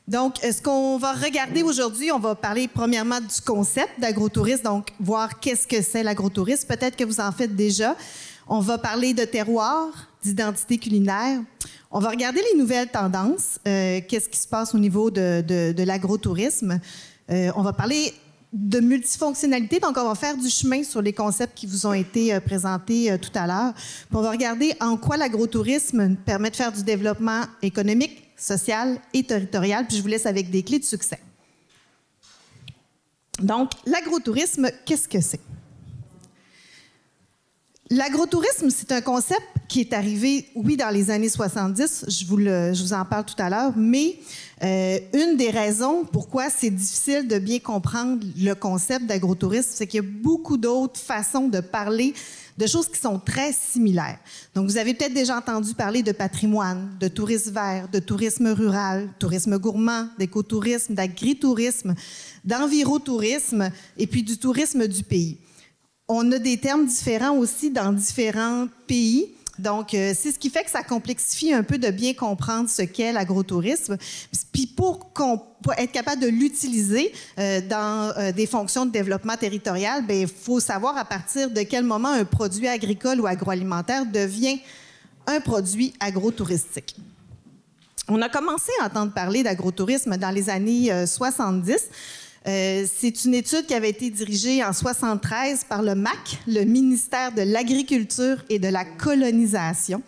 Donc, ce qu'on va regarder aujourd'hui, on va parler premièrement du concept d'agrotourisme, donc voir qu'est-ce que c'est l'agrotourisme. Peut-être que vous en faites déjà. On va parler de terroir, d'identité culinaire. On va regarder les nouvelles tendances, qu'est-ce qui se passe au niveau de l'agrotourisme. On va parler de multifonctionnalité, donc on va faire du chemin sur les concepts qui vous ont été présentés tout à l'heure. Puis on va regarder en quoi l'agrotourisme permet de faire du développement économique, social et territorial, puis je vous laisse avec des clés de succès. Donc, l'agrotourisme, qu'est-ce que c'est? L'agrotourisme, c'est un concept qui est arrivé, oui, dans les années 70, je vous en parle tout à l'heure, mais une des raisons pourquoi c'est difficile de bien comprendre le concept d'agrotourisme, c'est qu'il y a beaucoup d'autres façons de parler de choses qui sont très similaires. Donc, vous avez peut-être déjà entendu parler de patrimoine, de tourisme vert, de tourisme rural, tourisme gourmand, d'écotourisme, d'agritourisme, d'envirotourisme et puis du tourisme du pays. On a des termes différents aussi dans différents pays. Donc, c'est ce qui fait que ça complexifie un peu de bien comprendre ce qu'est l'agrotourisme. Puis pour être capable de l'utiliser dans des fonctions de développement territorial, bien, il faut savoir à partir de quel moment un produit agricole ou agroalimentaire devient un produit agrotouristique. On a commencé à entendre parler d'agrotourisme dans les années 70. C'est une étude qui avait été dirigée en 1973 par le MAC, le ministère de l'Agriculture et de la Colonisation,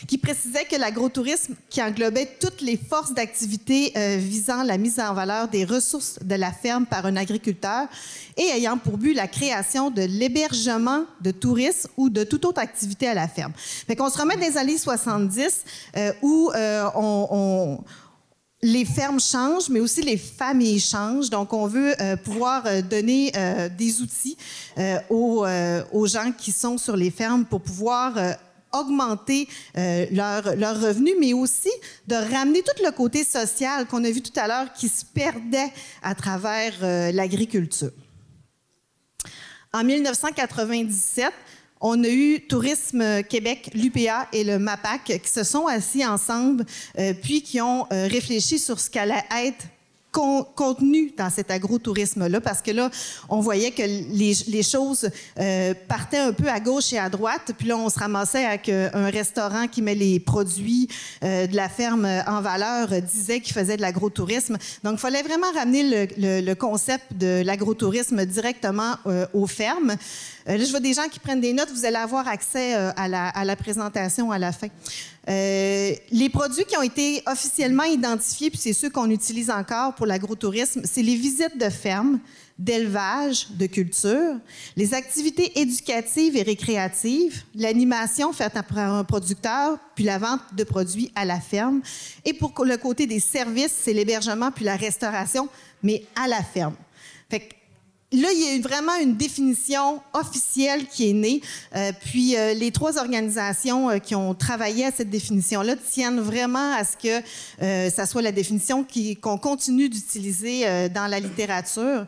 qui précisait que l'agrotourisme, qui englobait toutes les forces d'activité visant la mise en valeur des ressources de la ferme par un agriculteur et ayant pour but la création de l'hébergement de touristes ou de toute autre activité à la ferme. Fait qu'on se remet dans les années 70 où les fermes changent, mais aussi les familles changent. Donc, on veut pouvoir donner des outils aux gens qui sont sur les fermes pour pouvoir augmenter leurs revenus, mais aussi de ramener tout le côté social qu'on a vu tout à l'heure qui se perdait à travers l'agriculture. En 1997, on a eu Tourisme Québec, l'UPA et le MAPAC qui se sont assis ensemble puis qui ont réfléchi sur ce qu'allait être contenu dans cet agrotourisme-là, parce que là, on voyait que les choses partaient un peu à gauche et à droite, puis là, on se ramassait avec un restaurant qui met les produits de la ferme en valeur, disait qu'il faisait de l'agrotourisme. Donc, il fallait vraiment ramener le concept de l'agrotourisme directement aux fermes. Là, je vois des gens qui prennent des notes. Vous allez avoir accès à la présentation à la fin. Les produits qui ont été officiellement identifiés, puis c'est ceux qu'on utilise encore pour l'agrotourisme, c'est les visites de ferme, d'élevage, de culture, les activités éducatives et récréatives, l'animation faite par un producteur, puis la vente de produits à la ferme. Et pour le côté des services, c'est l'hébergement puis la restauration, mais à la ferme. Fait que là, il y a vraiment une définition officielle qui est née. Puis les trois organisations qui ont travaillé à cette définition-là tiennent vraiment à ce que ça soit la définition qu'on continue d'utiliser dans la littérature.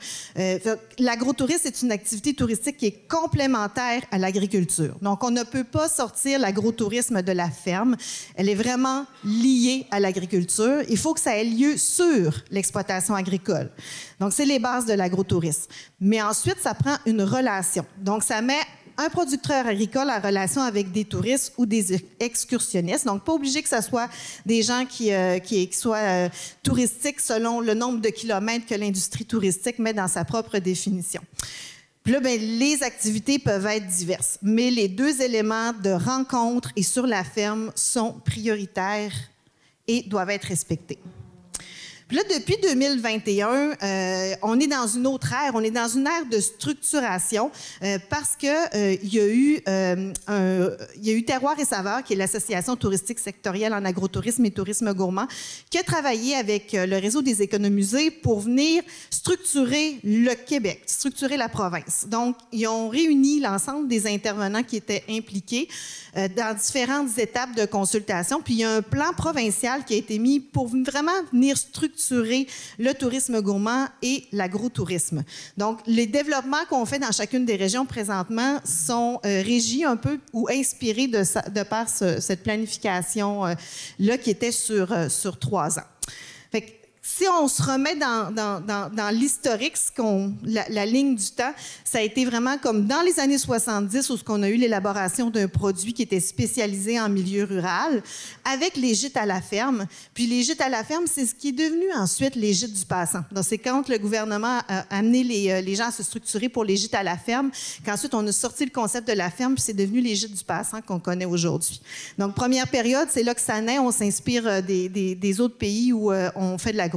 L'agrotourisme est une activité touristique qui est complémentaire à l'agriculture. Donc, on ne peut pas sortir l'agrotourisme de la ferme. Elle est vraiment liée à l'agriculture. Il faut que ça ait lieu sur l'exploitation agricole. Donc, c'est les bases de l'agrotourisme. Mais ensuite, ça prend une relation. Donc, ça met un producteur agricole en relation avec des touristes ou des excursionnistes. Donc, pas obligé que ce soit des gens qui soient touristiques selon le nombre de kilomètres que l'industrie touristique met dans sa propre définition. Puis là, bien, les activités peuvent être diverses, mais les deux éléments de rencontre et sur la ferme sont prioritaires et doivent être respectés. Puis là, depuis 2021, on est dans une autre ère. On est dans une ère de structuration parce que il y a eu Terroir et Saveurs, qui est l'association touristique sectorielle en agrotourisme et tourisme gourmand, qui a travaillé avec le réseau des économusées pour venir structurer le Québec, structurer la province. Donc, ils ont réuni l'ensemble des intervenants qui étaient impliqués dans différentes étapes de consultation. Puis, il y a un plan provincial qui a été mis pour vraiment venir structurer le tourisme gourmand et l'agrotourisme. Donc, les développements qu'on fait dans chacune des régions présentement sont régis un peu ou inspirés de par cette planification-là qui était sur 3 ans. Fait que si on se remet dans l'historique, la ligne du temps, ça a été vraiment comme dans les années 70 où on a eu l'élaboration d'un produit qui était spécialisé en milieu rural avec les gîtes à la ferme. Puis les gîtes à la ferme, c'est ce qui est devenu ensuite les gîtes du passant. Donc c'est quand le gouvernement a amené les gens à se structurer pour les gîtes à la ferme qu'ensuite on a sorti le concept de la ferme puis c'est devenu les gîtes du passant qu'on connaît aujourd'hui. Donc première période, c'est là que ça naît. On s'inspire des autres pays où on fait de l'agrotourisme.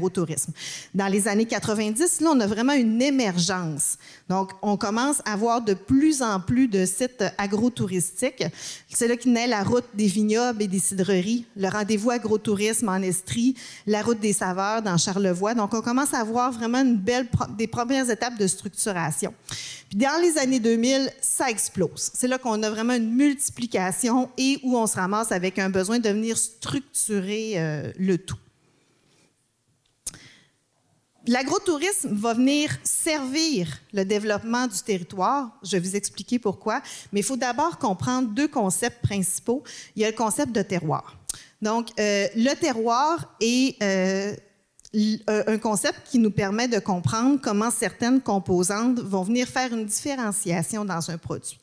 Dans les années 90, là, on a vraiment une émergence. Donc, on commence à voir de plus en plus de sites agrotouristiques. C'est là que naît la route des vignobles et des cidreries, le rendez-vous agrotourisme en Estrie, la route des saveurs dans Charlevoix. Donc, on commence à voir vraiment des premières étapes de structuration. Puis dans les années 2000, ça explose. C'est là qu'on a vraiment une multiplication et où on se ramasse avec un besoin de venir structurer le tout. L'agrotourisme va venir servir le développement du territoire. Je vais vous expliquer pourquoi. Mais il faut d'abord comprendre deux concepts principaux. Il y a le concept de terroir. Donc, le terroir est un concept qui nous permet de comprendre comment certaines composantes vont venir faire une différenciation dans un produit.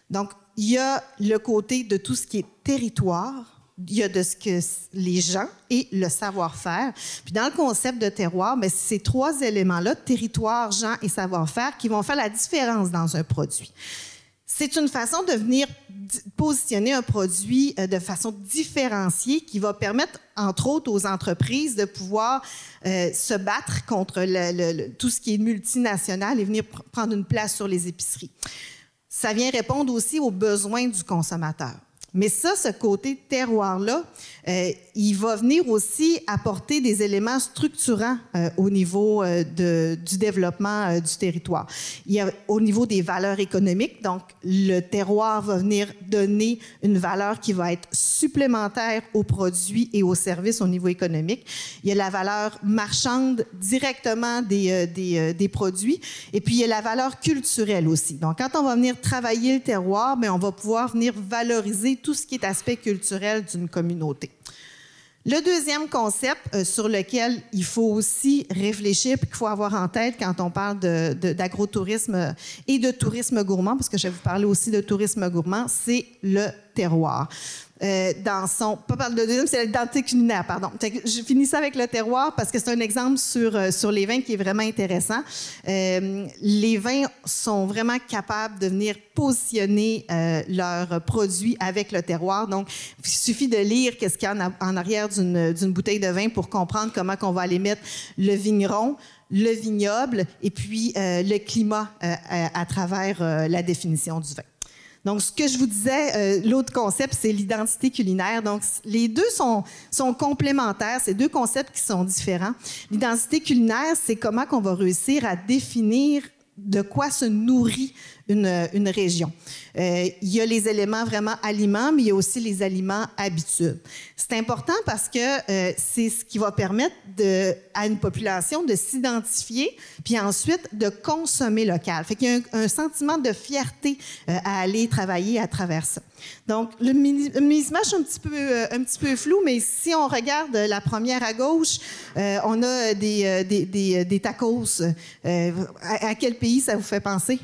Donc, il y a le côté de tout ce qui est territoire. Il y a de ce que les gens et le savoir-faire. Puis dans le concept de terroir, bien, c'est ces trois éléments-là, territoire, gens et savoir-faire, qui vont faire la différence dans un produit. C'est une façon de venir positionner un produit de façon différenciée qui va permettre, entre autres, aux entreprises de pouvoir se battre contre tout ce qui est multinational et venir prendre une place sur les épiceries. Ça vient répondre aussi aux besoins du consommateur. Mais ça, ce côté terroir-là, il va venir aussi apporter des éléments structurants au niveau du développement du territoire. Il y a au niveau des valeurs économiques, donc le terroir va venir donner une valeur qui va être supplémentaire aux produits et aux services au niveau économique. Il y a la valeur marchande directement des produits et puis il y a la valeur culturelle aussi. Donc, quand on va venir travailler le terroir, bien, on va pouvoir venir valoriser tout ce qui est aspect culturel d'une communauté. Le deuxième concept sur lequel il faut aussi réfléchir et qu'il faut avoir en tête quand on parle d'agrotourisme et de tourisme gourmand, parce que je vais vous parler aussi de tourisme gourmand, c'est le terroir. Pas le deuxième, c'est l'identité culinaire, pardon. Je finis ça avec le terroir parce que c'est un exemple sur les vins qui est vraiment intéressant. Les vins sont vraiment capables de venir positionner leurs produits avec le terroir. Donc, il suffit de lire qu'est-ce qu'il y a en arrière d'une bouteille de vin pour comprendre comment on va aller mettre le vigneron, le vignoble et puis le climat à travers la définition du vin. Donc, ce que je vous disais, l'autre concept, c'est l'identité culinaire. Donc, les deux sont complémentaires. C'est deux concepts qui sont différents. L'identité culinaire, c'est comment qu'on va réussir à définir de quoi se nourrit une région. Il y a les éléments vraiment aliments, mais il y a aussi les aliments habitudes. C'est important parce que c'est ce qui va permettre à une population de s'identifier, puis ensuite de consommer local. Fait qu'il y a un sentiment de fierté à aller travailler à travers ça. Donc, le image est un petit peu flou, mais si on regarde la première à gauche, on a des tacos. À quel pays ça vous fait penser?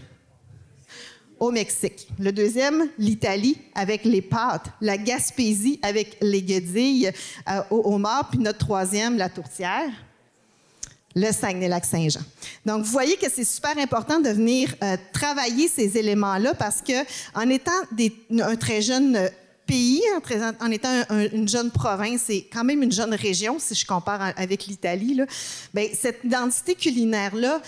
Au Mexique. Le deuxième, l'Italie, avec les pâtes. La Gaspésie, avec les guedilles au homard. Puis notre troisième, la tourtière, le Saguenay-Lac-Saint-Jean. Donc, vous voyez que c'est super important de venir travailler ces éléments-là parce que en étant un très jeune pays, en étant une jeune province et quand même une jeune région, si je compare avec l'Italie, là, bien, cette identité culinaire-là,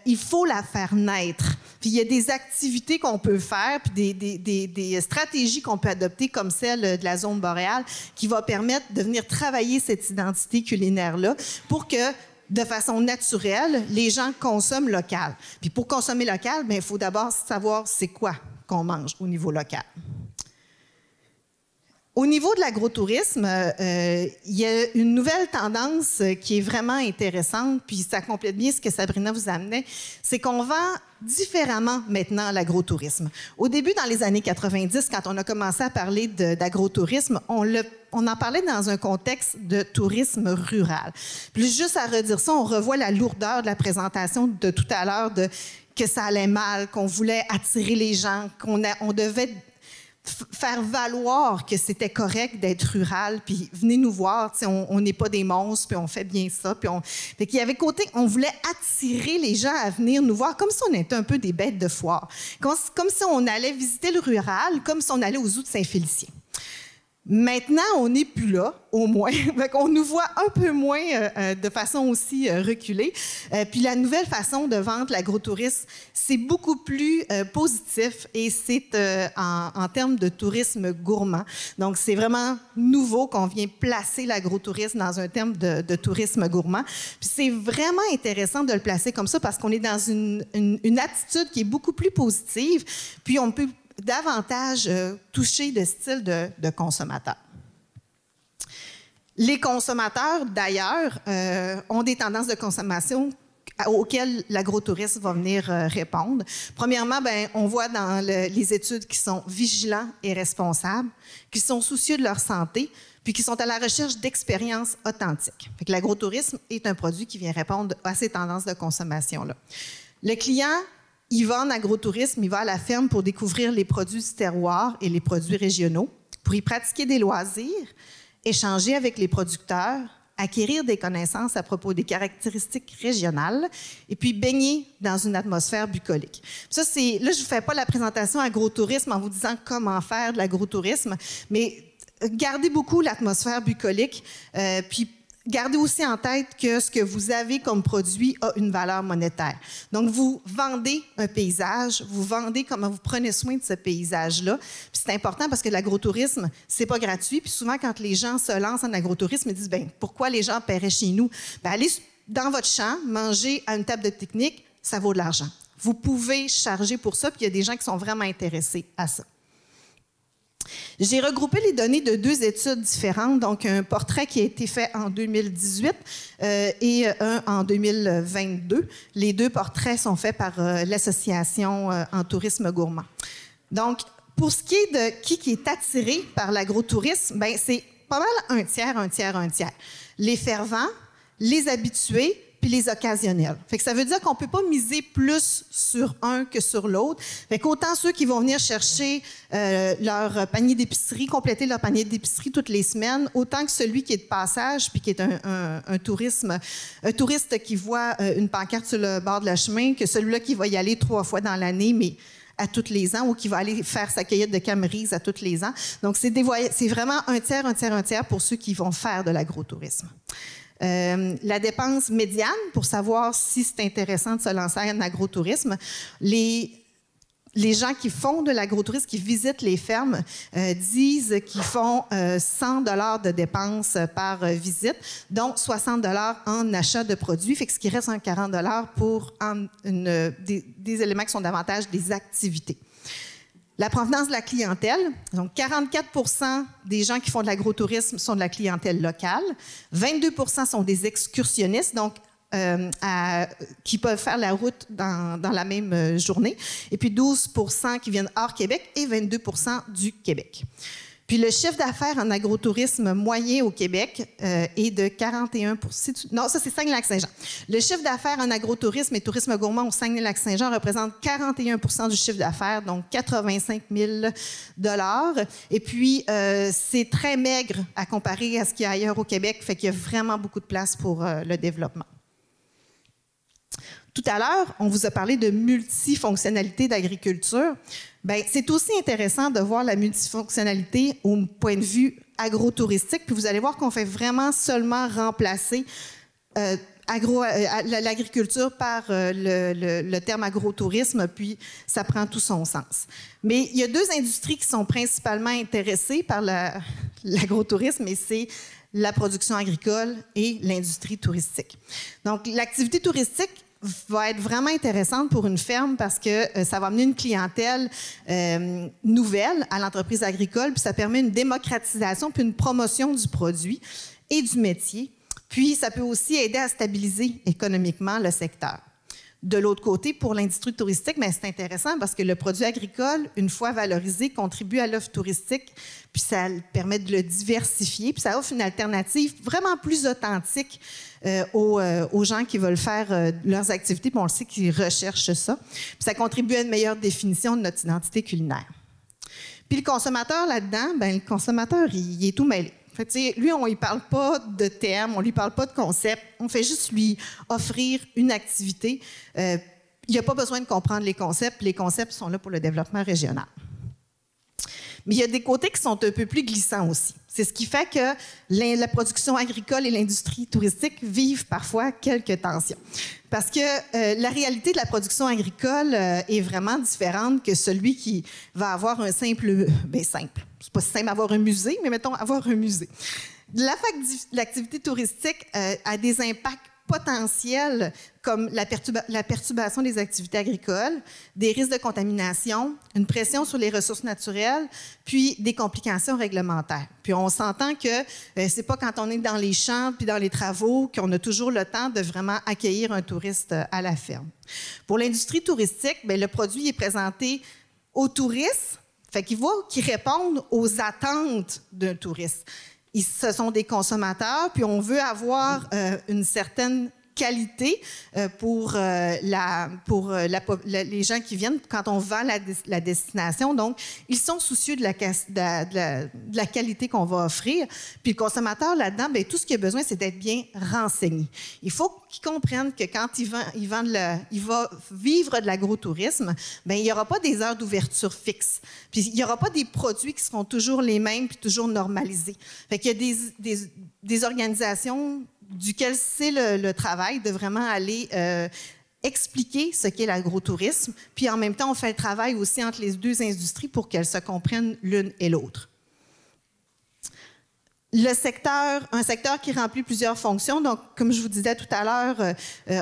il faut la faire naître. Puis il y a des activités qu'on peut faire, puis des stratégies qu'on peut adopter, comme celle de la zone boréale, qui va permettre de venir travailler cette identité culinaire-là pour que, de façon naturelle, les gens consomment local. Puis pour consommer local, bien, il faut d'abord savoir c'est quoi qu'on mange au niveau local. Au niveau de l'agrotourisme, il y a une nouvelle tendance qui est vraiment intéressante, puis ça complète bien ce que Sabrina vous amenait, c'est qu'on vend différemment maintenant l'agrotourisme. Au début, dans les années 90, quand on a commencé à parler d'agrotourisme, on en parlait dans un contexte de tourisme rural. Puis juste à redire ça, on revoit la lourdeur de la présentation de tout à l'heure, que ça allait mal, qu'on voulait attirer les gens, on devait faire valoir que c'était correct d'être rural, puis venez nous voir, on n'est pas des monstres, puis on fait bien ça. Fait qu'il y avait côté, on voulait attirer les gens à venir nous voir, comme si on était un peu des bêtes de foire, comme si on allait visiter le rural, comme si on allait aux Zoos de Saint-Félicien. Maintenant, on n'est plus là, au moins. On nous voit un peu moins de façon aussi reculée. Puis la nouvelle façon de vendre l'agrotourisme, c'est beaucoup plus positif et c'est en termes de tourisme gourmand. Donc, c'est vraiment nouveau qu'on vient placer l'agrotourisme dans un terme de tourisme gourmand. Puis c'est vraiment intéressant de le placer comme ça parce qu'on est dans une attitude qui est beaucoup plus positive. Puis on peut davantage toucher de style de consommateur. Les consommateurs, d'ailleurs, ont des tendances de consommation auxquelles l'agrotourisme va venir répondre. Premièrement, on voit dans les études qu'ils sont vigilants et responsables, qu'ils sont soucieux de leur santé, puis qu'ils sont à la recherche d'expériences authentiques. Fait que l'agrotourisme est un produit qui vient répondre à ces tendances de consommation-là. Le client, il va en agrotourisme, il va à la ferme pour découvrir les produits du terroir et les produits régionaux, pour y pratiquer des loisirs, échanger avec les producteurs, acquérir des connaissances à propos des caractéristiques régionales et puis baigner dans une atmosphère bucolique. Ça, là, je ne vous fais pas la présentation agrotourisme en vous disant comment faire de l'agrotourisme, mais gardez beaucoup l'atmosphère bucolique, puis gardez aussi en tête que ce que vous avez comme produit a une valeur monétaire. Donc, vous vendez un paysage, vous vendez comment vous prenez soin de ce paysage-là. Puis c'est important parce que l'agrotourisme, c'est pas gratuit. Puis souvent, quand les gens se lancent en agrotourisme, ils disent, pourquoi les gens paieraient chez nous? Allez dans votre champ, manger à une table de pique-nique, ça vaut de l'argent. Vous pouvez charger pour ça, puis il y a des gens qui sont vraiment intéressés à ça. J'ai regroupé les données de 2 études différentes, donc un portrait qui a été fait en 2018 et un en 2022. Les 2 portraits sont faits par l'Association en tourisme gourmand. Donc, pour ce qui est de qui est attiré par l'agrotourisme, c'est pas mal un tiers, un tiers, un tiers. Les fervents, les habitués, puis les occasionnels. Fait que ça veut dire qu'on ne peut pas miser plus sur un que sur l'autre. Fait qu'autant ceux qui vont venir chercher leur panier d'épicerie, compléter leur panier d'épicerie toutes les semaines, autant que celui qui est de passage puis qui est un touriste qui voit une pancarte sur le bord de la chemin, que celui-là qui va y aller 3 fois dans l'année, mais à tous les ans, ou qui va aller faire sa cueillette de camerises à tous les ans. Donc, c'est vraiment un tiers, un tiers, un tiers pour ceux qui vont faire de l'agrotourisme. La dépense médiane, pour savoir si c'est intéressant de se lancer en agrotourisme, les gens qui font de l'agrotourisme, qui visitent les fermes, disent qu'ils font 100 $ de dépenses par visite, dont 60 $ en achat de produits, fait que ce qui reste 40 $ pour des éléments qui sont davantage des activités. La provenance de la clientèle, donc 44 des gens qui font de l'agrotourisme sont de la clientèle locale, 22 sont des excursionnistes, donc qui peuvent faire la route dans la même journée, et puis 12 qui viennent hors Québec et 22 du Québec. Puis le chiffre d'affaires en agrotourisme moyen au Québec est de 41 Non, ça, c'est Saguenay-Lac-Saint-Jean. Le chiffre d'affaires en agrotourisme et tourisme gourmand au Saguenay-Lac-Saint-Jean représente 41 du chiffre d'affaires, donc 85 000 $. Et puis, c'est très maigre à comparer à ce qu'il y a ailleurs au Québec, fait qu'il y a vraiment beaucoup de place pour le développement. Tout à l'heure, on vous a parlé de multifonctionnalité d'agriculture. C'est aussi intéressant de voir la multifonctionnalité au point de vue agrotouristique. Puis vous allez voir qu'on fait vraiment seulement remplacer l'agriculture par le terme agrotourisme, puis ça prend tout son sens. Mais il y a 2 industries qui sont principalement intéressées par l'agrotourisme, et c'est la production agricole et l'industrie touristique. Donc, l'activité touristique va être vraiment intéressante pour une ferme parce que ça va amener une clientèle nouvelle à l'entreprise agricole, puis ça permet une démocratisation puis une promotion du produit et du métier. Puis ça peut aussi aider à stabiliser économiquement le secteur. De l'autre côté, pour l'industrie touristique, bien, c'est intéressant parce que le produit agricole, une fois valorisé, contribue à l'offre touristique, puis ça permet de le diversifier, puis ça offre une alternative vraiment plus authentique aux gens qui veulent faire leurs activités, puis on le sait qu'ils recherchent ça. Puis ça contribue à une meilleure définition de notre identité culinaire. Puis le consommateur là-dedans, bien, le consommateur, il est tout mêlé. Fait, lui, on ne lui parle pas de termes, on ne lui parle pas de concept, on fait juste lui offrir une activité. Il n'y a pas besoin de comprendre les concepts sont là pour le développement régional. Mais il y a des côtés qui sont un peu plus glissants aussi. C'est ce qui fait que la production agricole et l'industrie touristique vivent parfois quelques tensions. Parce que la réalité de la production agricole est vraiment différente que celui qui va avoir un simple... Bien, simple. C'est pas si simple avoir un musée, mais mettons avoir un musée. L'activité touristique a des impacts potentiels comme la perturbation des activités agricoles, des risques de contamination, une pression sur les ressources naturelles, puis des complications réglementaires. Puis on s'entend que c'est pas quand on est dans les champs puis dans les travaux qu'on a toujours le temps de vraiment accueillir un touriste à la ferme. Pour l'industrie touristique, bien, le produit est présenté aux touristes, fait qu'il faut qu'ils répondent aux attentes d'un touriste. Ce sont des consommateurs, puis on veut avoir une certaine qualité pour les gens qui viennent quand on vend la destination. Donc, ils sont soucieux de la qualité qu'on va offrir. Puis le consommateur, là-dedans, bien, tout ce qu'il a besoin, c'est d'être bien renseigné. Il faut qu'il comprenne que quand il va vivre de l'agrotourisme, bien, il n'y aura pas des heures d'ouverture fixes. Puis il n'y aura pas des produits qui seront toujours les mêmes puis toujours normalisés. Fait qu'il y a des organisations duquel c'est le travail de vraiment aller expliquer ce qu'est l'agrotourisme. Puis en même temps, on fait le travail aussi entre les deux industries pour qu'elles se comprennent l'une et l'autre. Un secteur qui remplit plusieurs fonctions. Donc, comme je vous disais tout à l'heure,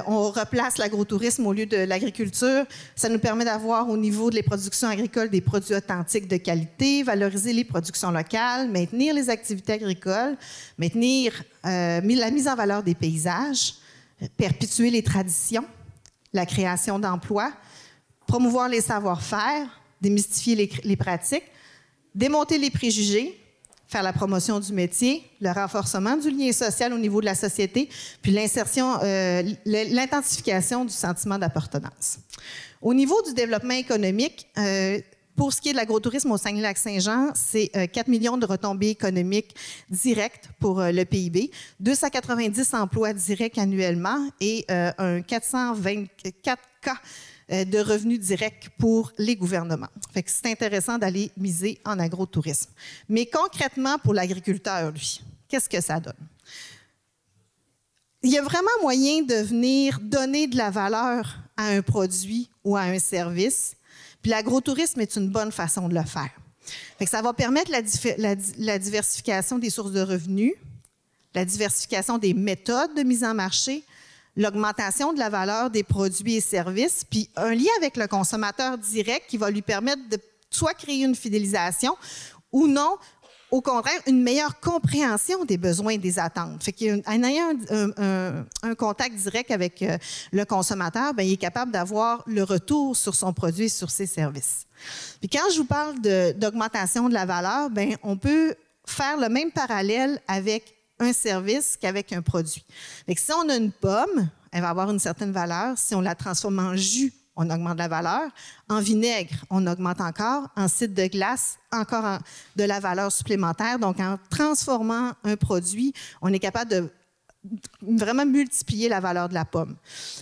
on replace l'agrotourisme au lieu de l'agriculture. Ça nous permet d'avoir au niveau des productions agricoles des produits authentiques de qualité, valoriser les productions locales, maintenir les activités agricoles, maintenir la mise en valeur des paysages, perpétuer les traditions, la création d'emplois, promouvoir les savoir-faire, démystifier les pratiques, démonter les préjugés, faire la promotion du métier, le renforcement du lien social au niveau de la société, puis l'intensification du sentiment d'appartenance. Au niveau du développement économique, pour ce qui est de l'agrotourisme au Saguenay-Lac-Saint-Jean, c'est 4 millions de retombées économiques directes pour le PIB, 290 emplois directs annuellement et un 424 cas de revenus directs pour les gouvernements. Fait que c'est intéressant d'aller miser en agrotourisme. Mais concrètement, pour l'agriculteur, lui, qu'est-ce que ça donne? Il y a vraiment moyen de venir donner de la valeur à un produit ou à un service, puis l'agrotourisme est une bonne façon de le faire. Fait que ça va permettre la diversification des sources de revenus, la diversification des méthodes de mise en marché, l'augmentation de la valeur des produits et services, puis un lien avec le consommateur direct qui va lui permettre de soit créer une fidélisation ou non, au contraire, une meilleure compréhension des besoins et des attentes. Fait qu'en ayant un contact direct avec le consommateur, bien, il est capable d'avoir le retour sur son produit et sur ses services. Puis quand je vous parle d'augmentation de la valeur, bien, on peut faire le même parallèle avec un service qu'avec un produit. Fait que si on a une pomme, elle va avoir une certaine valeur. Si on la transforme en jus, on augmente la valeur. En vinaigre, on augmente encore. En cidre de glace, encore de la valeur supplémentaire. Donc, en transformant un produit, on est capable de vraiment multiplier la valeur de la pomme.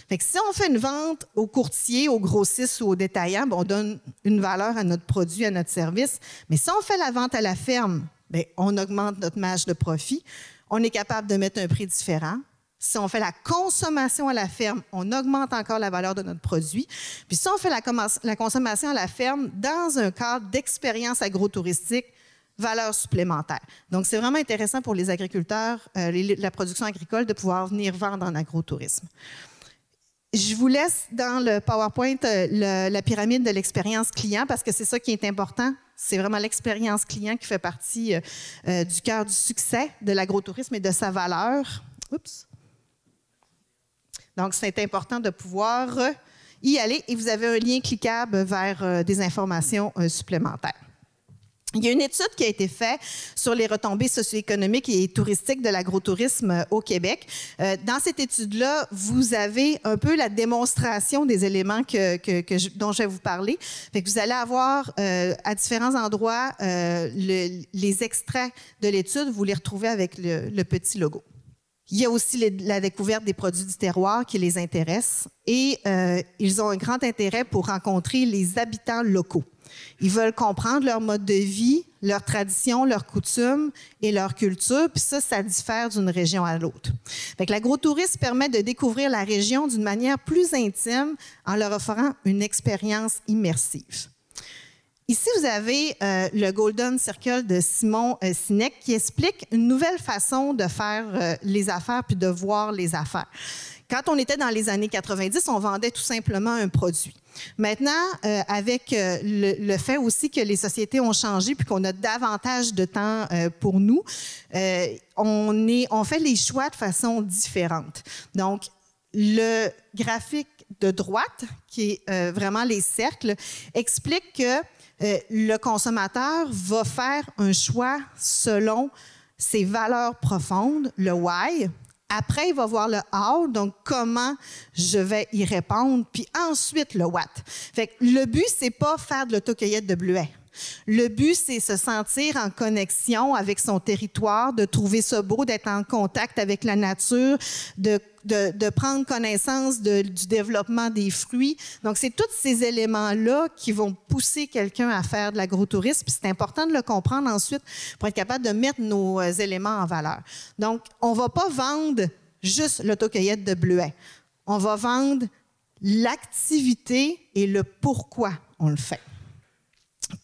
Fait que si on fait une vente au courtier, au grossiste ou au détaillant, bien, on donne une valeur à notre produit, à notre service. Mais si on fait la vente à la ferme, bien, on augmente notre marge de profit. On est capable de mettre un prix différent. Si on fait la consommation à la ferme, on augmente encore la valeur de notre produit. Puis si on fait la consommation à la ferme dans un cadre d'expérience agrotouristique, valeur supplémentaire. Donc, c'est vraiment intéressant pour les agriculteurs, la production agricole, de pouvoir venir vendre en agrotourisme. Je vous laisse dans le PowerPoint la pyramide de l'expérience client parce que c'est ça qui est important. C'est vraiment l'expérience client qui fait partie du cœur du succès de l'agrotourisme et de sa valeur. Oups. Donc, c'est important de pouvoir y aller et vous avez un lien cliquable vers des informations supplémentaires. Il y a une étude qui a été faite sur les retombées socio-économiques et touristiques de l'agrotourisme au Québec. Dans cette étude-là, vous avez un peu la démonstration des éléments dont je vais vous parler. Fait que vous allez avoir à différents endroits les extraits de l'étude, vous les retrouvez avec le petit logo. Il y a aussi la découverte des produits du terroir qui les intéressent et ils ont un grand intérêt pour rencontrer les habitants locaux. Ils veulent comprendre leur mode de vie, leurs traditions, leurs coutumes et leur culture, puis ça diffère d'une région à l'autre. L'agrotourisme permet de découvrir la région d'une manière plus intime en leur offrant une expérience immersive. Ici, vous avez le Golden Circle de Simon Sinek qui explique une nouvelle façon de faire les affaires puis de voir les affaires. Quand on était dans les années 90, on vendait tout simplement un produit. Maintenant, avec le fait aussi que les sociétés ont changé puis qu'on a davantage de temps pour nous, on fait les choix de façon différente. Donc, le graphique de droite, qui est vraiment les cercles, explique que le consommateur va faire un choix selon ses valeurs profondes, le why. Après, il va voir le how, donc comment je vais y répondre, puis ensuite le what. Fait que le but, c'est pas faire de l'autocueillette de bleuets. Le but, c'est se sentir en connexion avec son territoire, de trouver ça beau, d'être en contact avec la nature, de prendre connaissance du développement des fruits. Donc, c'est tous ces éléments-là qui vont pousser quelqu'un à faire de l'agrotourisme. Puis c'est important de le comprendre ensuite pour être capable de mettre nos éléments en valeur. Donc, on ne va pas vendre juste l'autocueillette de bleuets. On va vendre l'activité et le pourquoi on le fait.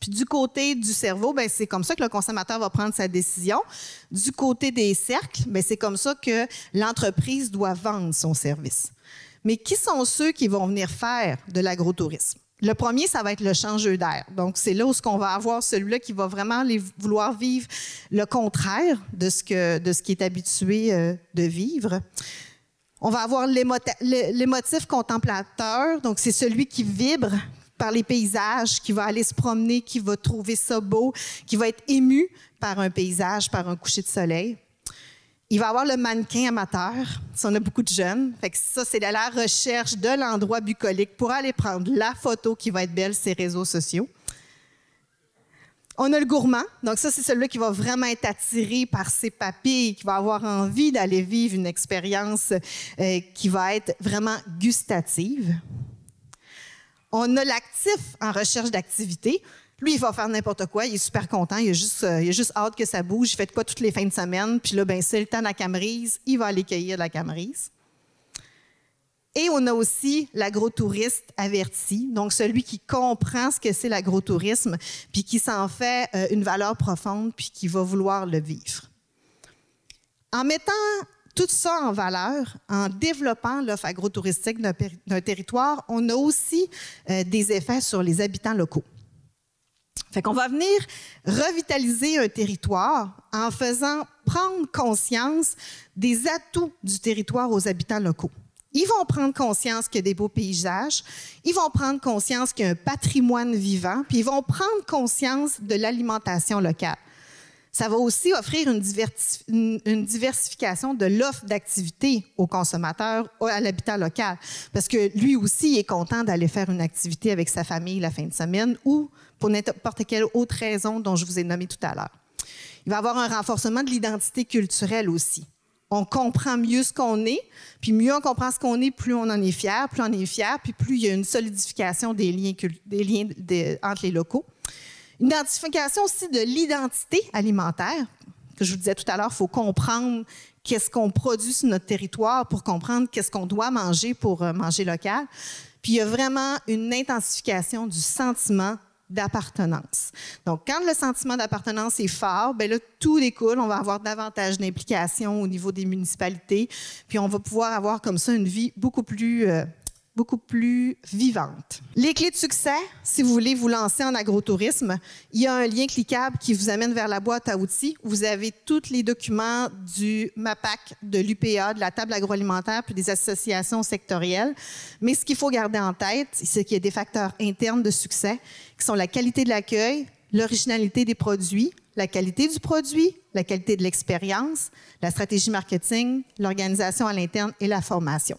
Puis du côté du cerveau, ben c'est comme ça que le consommateur va prendre sa décision. Du côté des cercles, ben c'est comme ça que l'entreprise doit vendre son service. Mais qui sont ceux qui vont venir faire de l'agrotourisme? Le premier, ça va être le changeur d'air. Donc, c'est là où on va avoir celui-là qui va vraiment vouloir vivre le contraire de ce qui est habitué de vivre. On va avoir l'émotif contemplateur. Donc, c'est celui qui vibre par les paysages, qui va aller se promener, qui va trouver ça beau, qui va être ému par un paysage, par un coucher de soleil. Il va y avoir le mannequin amateur, si on a beaucoup de jeunes. Fait que ça, c'est la recherche de l'endroit bucolique pour aller prendre la photo qui va être belle sur les réseaux sociaux. On a le gourmand. Donc ça, c'est celui qui va vraiment être attiré par ses papilles, qui va avoir envie d'aller vivre une expérience qui va être vraiment gustative. On a l'actif en recherche d'activité. Lui, il va faire n'importe quoi. Il est super content. Il a juste hâte que ça bouge. Il fait de quoi toutes les fins de semaine. Puis là, ben, c'est le temps de la camerise. Il va aller cueillir de la camerise. Et on a aussi l'agrotouriste averti, donc celui qui comprend ce que c'est l'agrotourisme, puis qui s'en fait une valeur profonde, puis qui va vouloir le vivre. En mettant tout ça en valeur, en développant l'offre agrotouristique d'un territoire, on a aussi des effets sur les habitants locaux. Fait qu'on va venir revitaliser un territoire en faisant prendre conscience des atouts du territoire aux habitants locaux. Ils vont prendre conscience qu'il y a des beaux paysages, ils vont prendre conscience qu'il y a un patrimoine vivant, puis ils vont prendre conscience de l'alimentation locale. Ça va aussi offrir une diversification de l'offre d'activité aux consommateurs, à l'habitat local, parce que lui aussi est content d'aller faire une activité avec sa famille la fin de semaine ou pour n'importe quelle autre raison dont je vous ai nommé tout à l'heure. Il va y avoir un renforcement de l'identité culturelle aussi. On comprend mieux ce qu'on est, puis mieux on comprend ce qu'on est, plus on en est fier, puis plus il y a une solidification des liens entre les locaux. Une identification aussi de l'identité alimentaire, que je vous disais tout à l'heure, il faut comprendre qu'est-ce qu'on produit sur notre territoire pour comprendre qu'est-ce qu'on doit manger pour manger local. Puis il y a vraiment une intensification du sentiment d'appartenance. Donc, quand le sentiment d'appartenance est fort, bien là, tout découle. On va avoir davantage d'implications au niveau des municipalités, puis on va pouvoir avoir comme ça une vie beaucoup plus beaucoup plus vivante. Les clés de succès, si vous voulez vous lancer en agrotourisme, il y a un lien cliquable qui vous amène vers la boîte à outils. Vous avez tous les documents du MAPAC, de l'UPA, de la table agroalimentaire, puis des associations sectorielles. Mais ce qu'il faut garder en tête, c'est qu'il y a des facteurs internes de succès qui sont la qualité de l'accueil, l'originalité des produits, la qualité du produit, la qualité de l'expérience, la stratégie marketing, l'organisation à l'interne et la formation.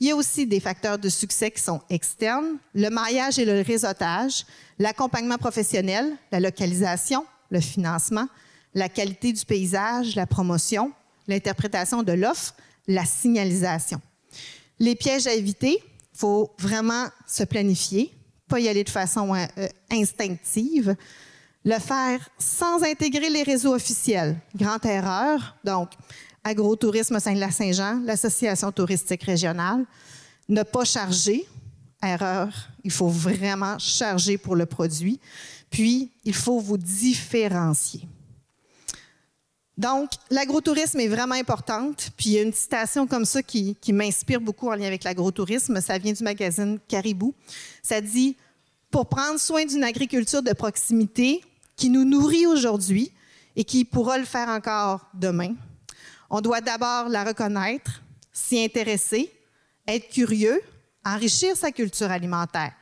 Il y a aussi des facteurs de succès qui sont externes, le mariage et le réseautage, l'accompagnement professionnel, la localisation, le financement, la qualité du paysage, la promotion, l'interprétation de l'offre, la signalisation. Les pièges à éviter, il faut vraiment se planifier, pas y aller de façon instinctive, le faire sans intégrer les réseaux officiels. Grande erreur, donc Agrotourisme Saint-Lac-Saint-Jean, l'Association touristique régionale. Ne pas charger, erreur, il faut vraiment charger pour le produit. Puis, il faut vous différencier. Donc, l'agrotourisme est vraiment importante. Puis, il y a une citation comme ça qui m'inspire beaucoup en lien avec l'agrotourisme. Ça vient du magazine Caribou. Ça dit « Pour prendre soin d'une agriculture de proximité qui nous nourrit aujourd'hui et qui pourra le faire encore demain, on doit d'abord la reconnaître, s'y intéresser, être curieux, enrichir sa culture alimentaire.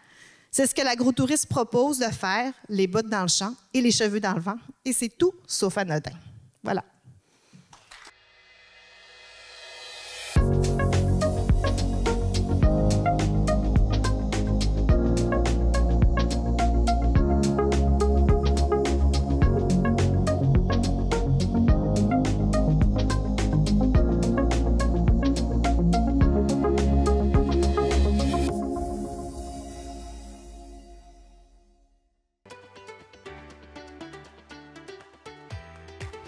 C'est ce que l'agrotourisme propose de faire, les bottes dans le champ et les cheveux dans le vent. Et c'est tout sauf anodin. Voilà.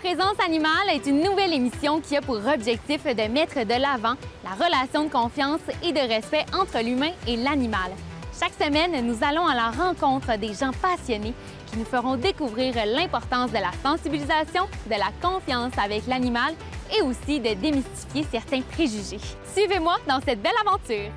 Présence animale est une nouvelle émission qui a pour objectif de mettre de l'avant la relation de confiance et de respect entre l'humain et l'animal. Chaque semaine, nous allons à la rencontre des gens passionnés qui nous feront découvrir l'importance de la sensibilisation, de la confiance avec l'animal et aussi de démystifier certains préjugés. Suivez-moi dans cette belle aventure!